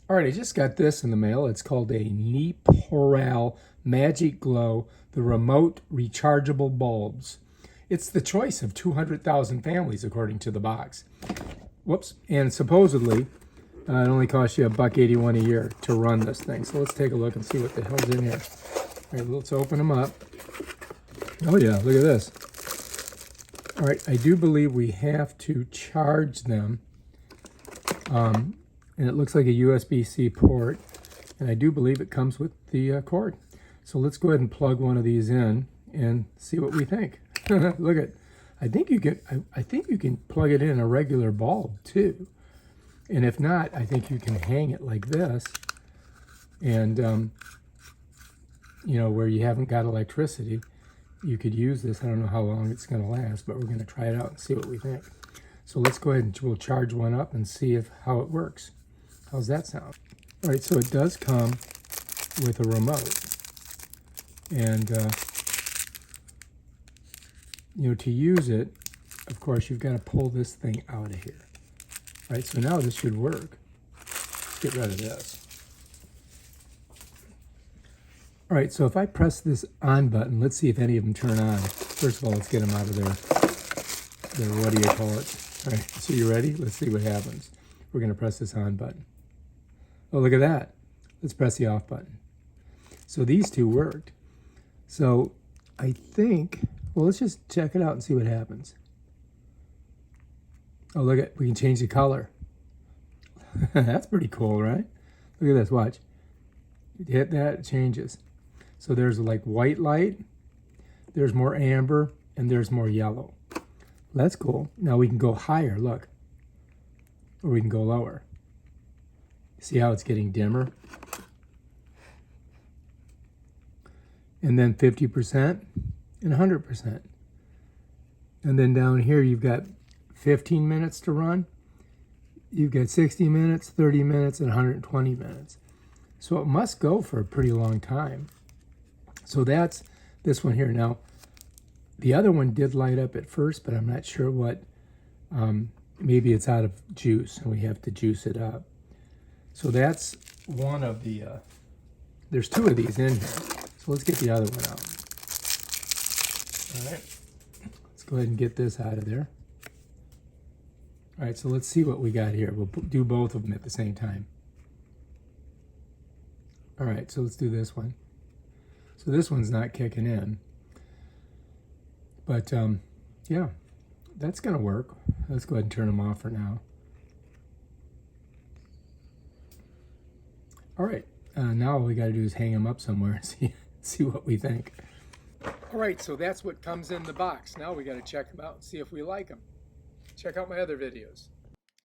All right, I just got this in the mail. It's called a NEPORAL MagicGlow, the remote rechargeable bulbs. It's the choice of 200,000 families, according to the box. Whoops. And supposedly, it only costs you $1.81 a year to run this thing. So let's take a look and see what the hell's in here. All right, let's open them up. Oh yeah, look at this. All right, I do believe we have to charge them. And it looks like a USB-C port, and I do believe it comes with the cord. So let's go ahead and plug one of these in and see what we think. Look at, I think you can plug it in a regular bulb too. And if not, I think you can hang it like this, and you know, where you haven't got electricity, you could use this. I don't know how long it's going to last, but we're going to try it out and see what we think. So let's go ahead and we'll charge one up and see how it works. How's that sound? All right, so it does come with a remote. And, you know, to use it, of course, you've got to pull this thing out of here. All right, so now this should work. Let's get rid of this. All right, so if I press this on button, let's see if any of them turn on. First of all, let's get them out of their what do you call it? All right, so you ready? Let's see what happens. We're going to press this on button. Oh, look at that. Let's press the off button. So these two worked. So I think, well, let's just check it out and see what happens. Oh, look at, we can change the color. That's pretty cool, right? Look at this, watch. You hit that, it changes. So there's like white light, there's more amber, and there's more yellow. That's cool. Now we can go higher, look. Or we can go lower. See how it's getting dimmer? And then 50% and 100%. And then down here you've got 15 minutes to run. You've got 60 minutes, 30 minutes, and 120 minutes. So it must go for a pretty long time. So that's this one here. Now, the other one did light up at first, but I'm not sure what. Maybe it's out of juice and we have to juice it up. So that's one of the, there's two of these in here. So let's get the other one out. All right, let's go ahead and get this out of there. All right, so let's see what we got here. We'll do both of them at the same time. All right, so let's do this one. So this one's not kicking in. But yeah, that's gonna work. Let's go ahead and turn them off for now. All right, now all we gotta do is hang them up somewhere and see what we think. All right, so that's what comes in the box. Now we gotta check them out and see if we like them. Check out my other videos.